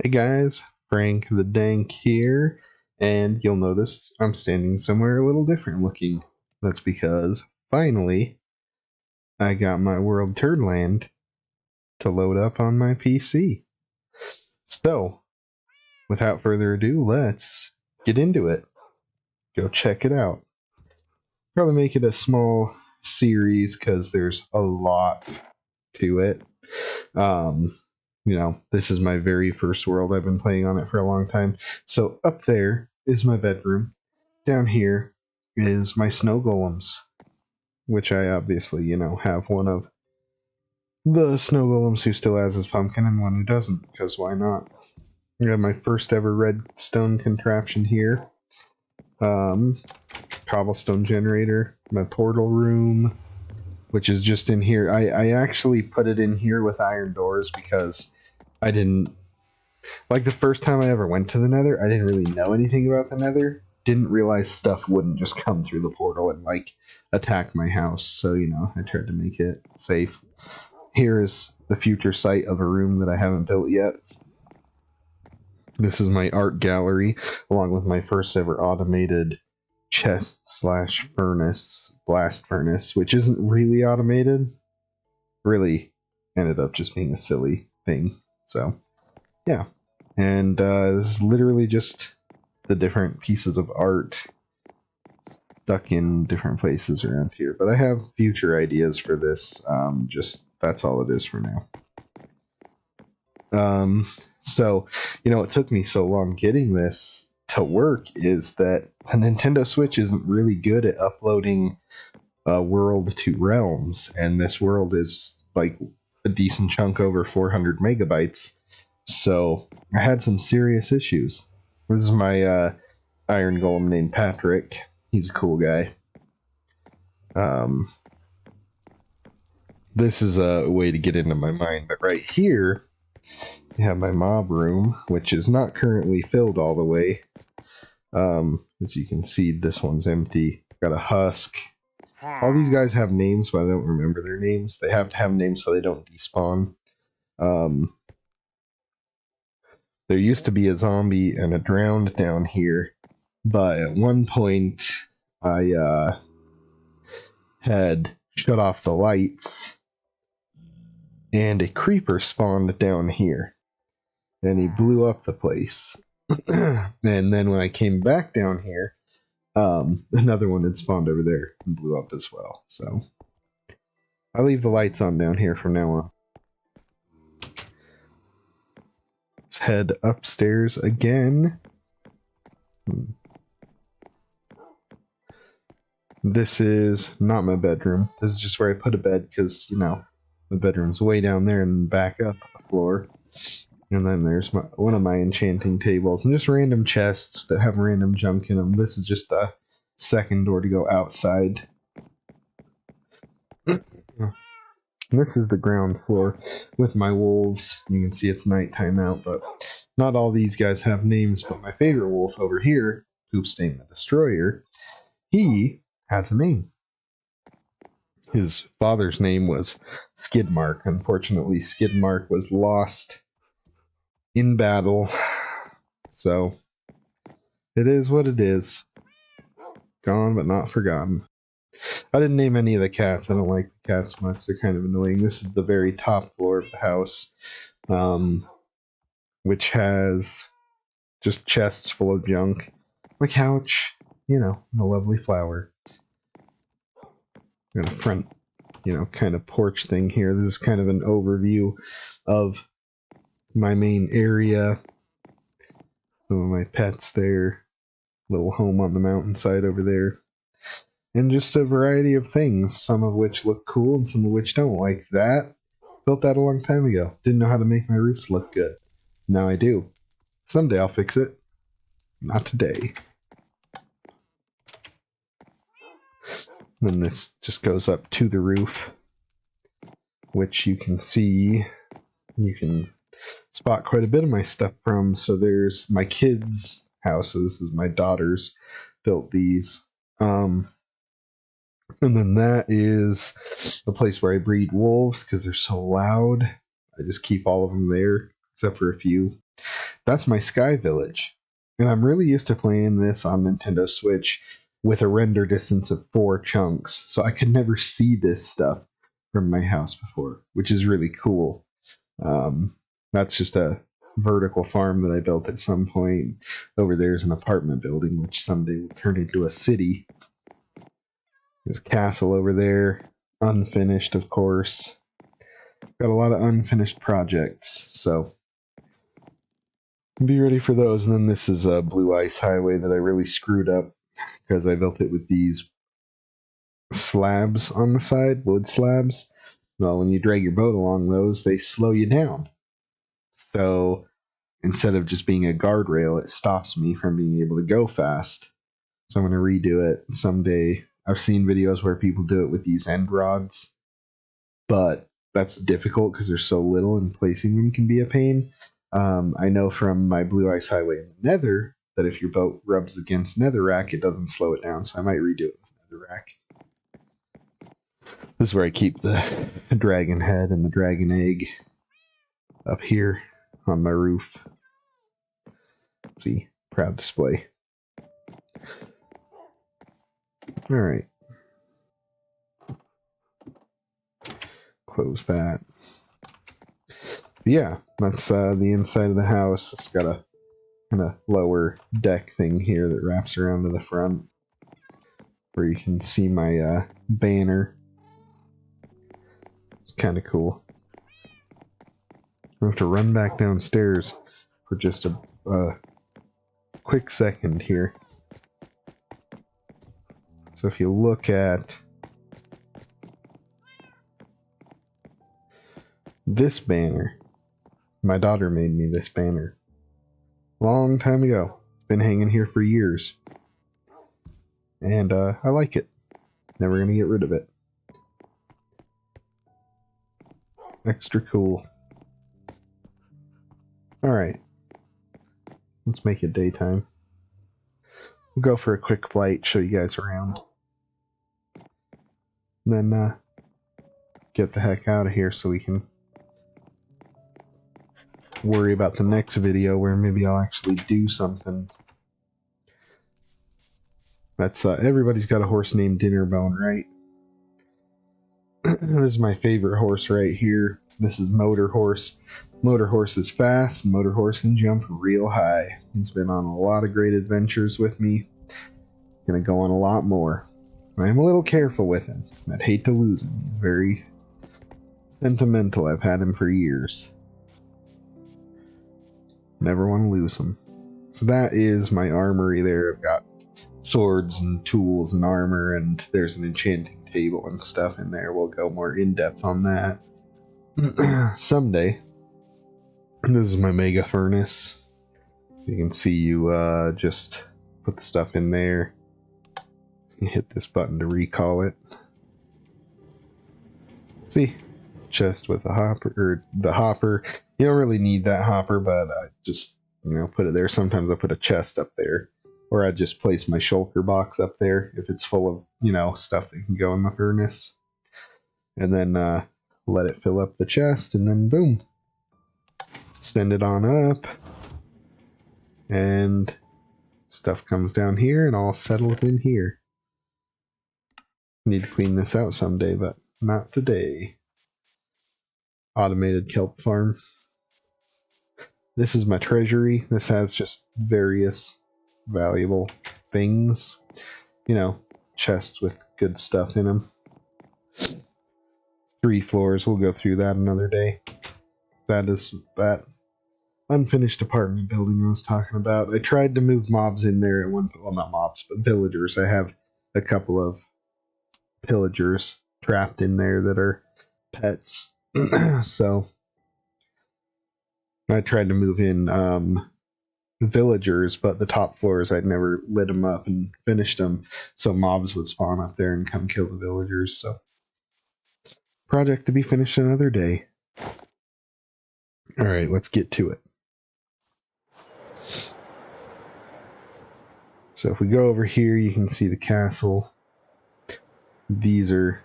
Hey guys, PhranqTheDanq here, and you'll notice I'm standing somewhere a little different looking. That's because, finally, I got my world Turdland to load up on my PC. So, without further ado, let's get into it. Go check it out. Probably make it a small series because there's a lot to it. This is my very first world. I've been playing on it for a long time. So up there is my bedroom. Down here is my snow golems, which I obviously, have one of the snow golems who still has his pumpkin and one who doesn't, because why not? I got my first ever redstone contraption here. Cobblestone generator, my portal room, which is just in here. I actually put it in here with iron doors because I didn't... Like, the first time I ever went to the Nether, I didn't really know anything about the Nether. Didn't realize stuff wouldn't just come through the portal and, attack my house. So, I tried to make it safe. Here is the future site of a room that I haven't built yet. This is my art gallery, along with my first ever automated chest/furnace, blast furnace, which isn't really automated. Really ended up just being a silly thing. So, yeah. And this is literally just the different pieces of art stuck in different places around here. But I have future ideas for this. Just that's all it is for now. So, what took me so long getting this to work is that a Nintendo Switch isn't really good at uploading a world to realms, and this world is like a decent chunk over 400 megabytes. So I had some serious issues. This is my iron golem named Patrick. He's a cool guy. This is a way to get into my mind, but right here I have my mob room, which is not currently filled all the way. As you can see, this one's empty. Got a husk. All these guys have names, but I don't remember their names. They have to have names so they don't despawn. There used to be a zombie and a drowned down here, but at one point I had shut off the lights and a creeper spawned down here and he blew up the place. And then when I came back down here, another one had spawned over there and blew up as well. So I leave the lights on down here from now on. Let's head upstairs again. This is not my bedroom. This is just where I put a bed because, the bedroom's way down there and back up the floor. And then there's one of my enchanting tables and just random chests that have random junk in them. This is just a second door to go outside. This is the ground floor with my wolves. You can see it's nighttime out, but not all these guys have names. But my favorite wolf over here, Hoopstain the Destroyer, he has a name. His father's name was Skidmark. Unfortunately, Skidmark was lost in battle. So, it is what it is. Gone but not forgotten. I didn't name any of the cats. I don't like the cats much. They're kind of annoying. This is the very top floor of the house, which has just chests full of junk. My couch, and a lovely flower. And a front, kind of porch thing here. This is kind of an overview of my main area. Some of my pets there. Little home on the mountainside over there. And just a variety of things, some of which look cool and some of which don't. Like that. Built that a long time ago. Didn't know how to make my roofs look good. Now I do. Someday I'll fix it. Not today. Then this just goes up to the roof, which you can see. You can spot quite a bit of my stuff from. So there's my kids' houses. This is my daughters built these. And then that is the place where I breed wolves because they're so loud. I just keep all of them there, except for a few. That's my Sky Village. And I'm really used to playing this on Nintendo Switch with a render distance of 4 chunks, so I could never see this stuff from my house before, which is really cool. That's just a vertical farm that I built at some point. Over there's an apartment building, which someday will turn into a city. There's a castle over there, unfinished, of course. Got a lot of unfinished projects, so be ready for those. And then this is a Blue Ice Highway that I really screwed up because I built it with these slabs on the side, wood slabs. Well, when you drag your boat along those, they slow you down. So instead of just being a guardrail, it stops me from being able to go fast. So I'm going to redo it someday. I've seen videos where people do it with these end rods, but that's difficult because there's so little, and placing them can be a pain. I know from my Blue Ice Highway in the Nether that if your boat rubs against netherrack, it doesn't slow it down, so I might redo it with netherrack. This is where I keep the dragon head and the dragon egg, up here on my roof. See, proud display. Alright. Close that. Yeah, that's the inside of the house. It's got a kind of lower deck thing here that wraps around to the front, where you can see my banner. It's kind of cool. I have to run back downstairs for just a quick second here. So if you look at this banner, my daughter made me this banner long time ago. It's been hanging here for years, and I like it. Never gonna get rid of it. Extra cool. Alright, let's make it daytime. We'll go for a quick flight, show you guys around, then get the heck out of here so we can worry about the next video where maybe I'll actually do something. That's everybody's got a horse named Dinnerbone, right? This is my favorite horse right here. This is Motor Horse. Motor Horse is fast, and Motor Horse can jump real high. He's been on a lot of great adventures with me. Gonna go on a lot more. I'm a little careful with him. I'd hate to lose him. He's very sentimental. I've had him for years. Never want to lose him. So that is my armory there. I've got swords and tools and armor, and there's an enchanting table and stuff in there. We'll go more in-depth on that someday. This is my mega furnace. You can see you just put the stuff in there. You hit this button to recall it. See? Chest with a hopper, or the hopper. You don't really need that hopper, but I just, put it there. Sometimes I put a chest up there, or I just place my shulker box up there if it's full of, stuff that can go in the furnace. And then let it fill up the chest, and then boom. Send it on up. And stuff comes down here and all settles in here. Need to clean this out someday, but not today. Automated kelp farm. This is my treasury. This has just various valuable things. Chests with good stuff in them. 3 floors. We'll go through that another day. That is that unfinished apartment building I was talking about. I tried to move mobs in there at one point. Well, not mobs, but villagers. I have a couple of pillagers trapped in there that are pets. So I tried to move in villagers, but the top floors I'd never lit them up and finished them, so mobs would spawn up there and come kill the villagers. So project to be finished another day. Alright, let's get to it. So if we go over here, you can see the castle. These are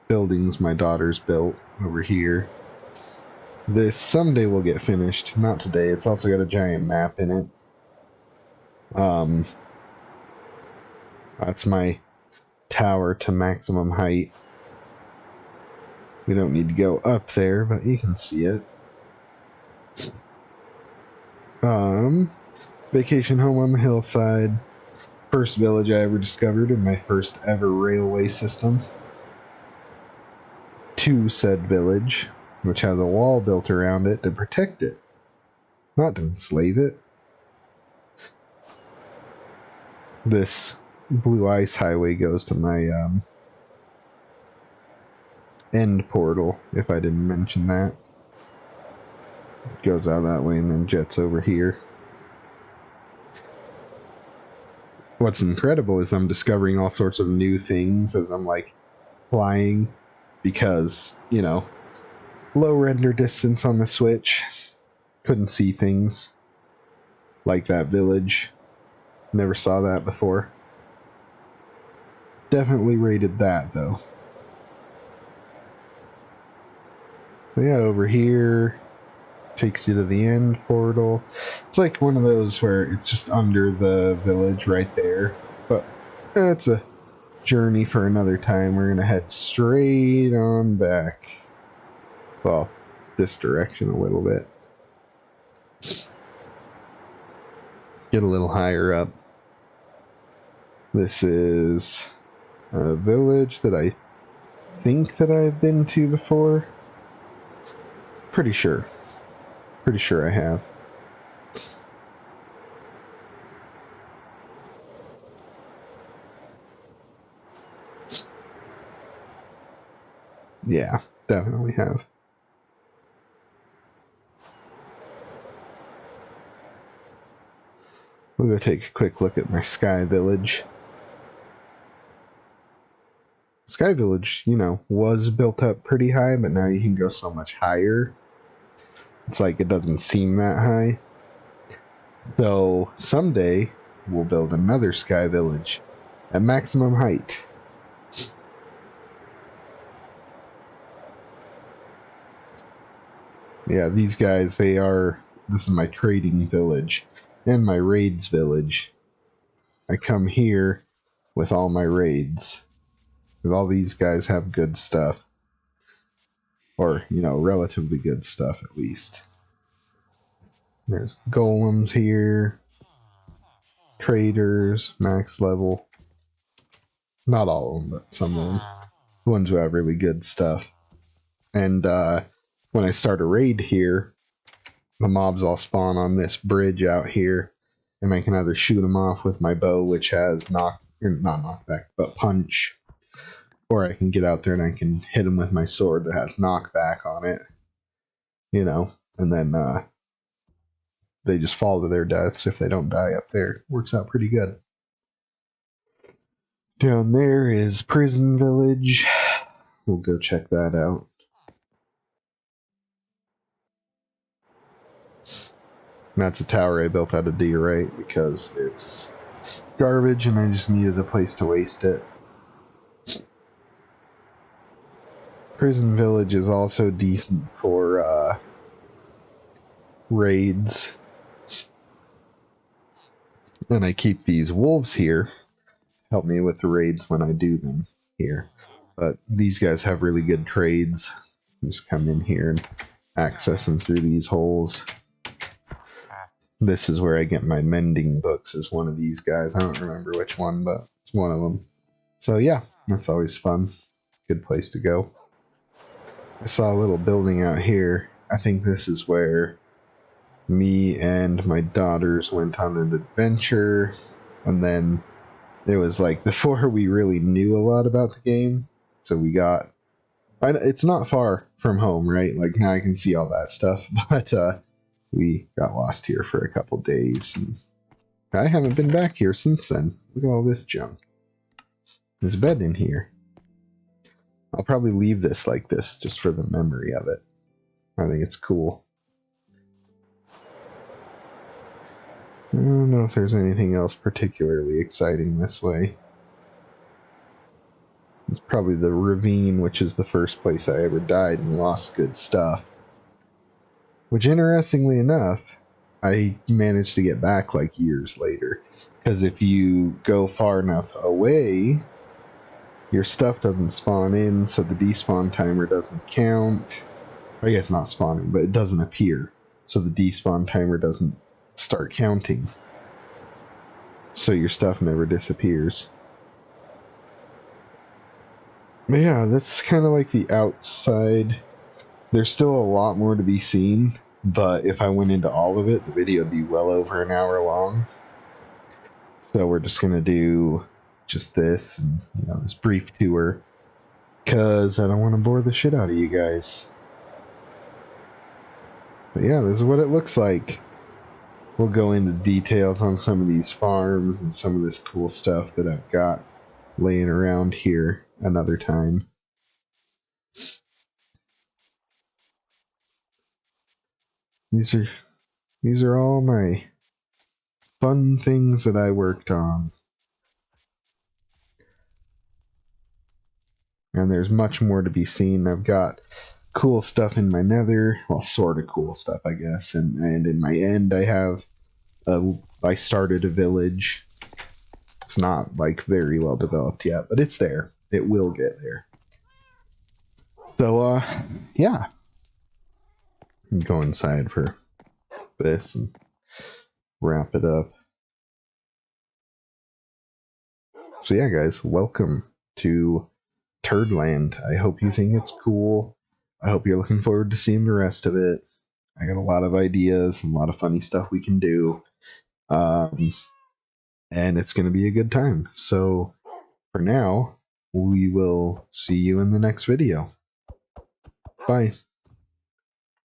buildings my daughter's built over here. This someday will get finished. Not today. It's also got a giant map in it. That's my tower to maximum height. We don't need to go up there, but you can see it. Vacation home on the hillside. First village I ever discovered in my first ever railway system. To said village, which has a wall built around it to protect it, not to enslave it. This blue ice highway goes to my end portal, if I didn't mention that. It goes out that way and then jets over here. What's incredible is I'm discovering all sorts of new things as I'm like flying, because, you know, low render distance on the Switch, couldn't see things like that village. Never saw that before. Definitely rated that though. But yeah, over here takes you to the end portal. It's like one of those where it's just under the village right there. But it's a journey for another time. We're gonna head straight on back. Well, this direction a little bit. Get a little higher up. This is a village that I think that I've been to before. Pretty sure I have. Yeah, definitely have. We'll go take a quick look at my Sky Village. Sky Village, you know, was built up pretty high, but now you can go so much higher. It's like it doesn't seem that high. So someday we'll build another Sky Village at maximum height. Yeah, these guys, this is my trading village and my raids village. I come here with all my raids. Because all these guys have good stuff. Or, you know, relatively good stuff at least. There's golems here. Traders, max level. Not all of them, but some of them. The ones who have really good stuff. And when I start a raid here, the mobs all spawn on this bridge out here. And I can either shoot them off with my bow, which has not knockback, but punch. Or I can get out there and I can hit them with my sword that has knockback on it. You know, and then they just fall to their deaths if they don't die up there. Works out pretty good. Down there is Prison Village. We'll go check that out. And that's a tower I built out of diorite because it's garbage and I just needed a place to waste it. Prison Village is also decent for raids. And I keep these wolves here. Help me with the raids when I do them here. But these guys have really good trades. Just come in here and access them through these holes. This is where I get my mending books, is one of these guys. I don't remember which one, but it's one of them. So yeah, that's always fun. Good place to go. I saw a little building out here. I think this is where me and my daughters went on an adventure. And then it was like before we really knew a lot about the game. So we got... It's not far from home, right? Like now I can see all that stuff. But we got lost here for a couple days. And I haven't been back here since then. Look at all this junk. There's a bed in here. I'll probably leave this like this just for the memory of it. I think it's cool. I don't know if there's anything else particularly exciting this way. It's probably the ravine, which is the first place I ever died and lost good stuff. Which, interestingly enough, I managed to get back like years later. Because if you go far enough away, your stuff doesn't spawn in, so the despawn timer doesn't count. I guess not spawning, but it doesn't appear. So the despawn timer doesn't start counting. So your stuff never disappears. But yeah, that's kind of like the outside. There's still a lot more to be seen, but if I went into all of it, the video would be well over an hour long. So we're just going to do just this and, you know, this brief tour, because I don't want to bore the shit out of you guys. But yeah, this is what it looks like. We'll go into details on some of these farms and some of this cool stuff that I've got laying around here another time. These are all my fun things that I worked on. And there's much more to be seen. I've got cool stuff in my nether. Well, sort of cool stuff, I guess. And in my end, I started a village. It's not, like, very well developed yet, but it's there. It will get there. So, yeah. Go inside for this and wrap it up. So yeah, guys, welcome to Turdland. I hope you think it's cool. I hope you're looking forward to seeing the rest of it. I got a lot of ideas and a lot of funny stuff we can do. And it's going to be a good time. So for now, we will see you in the next video. Bye.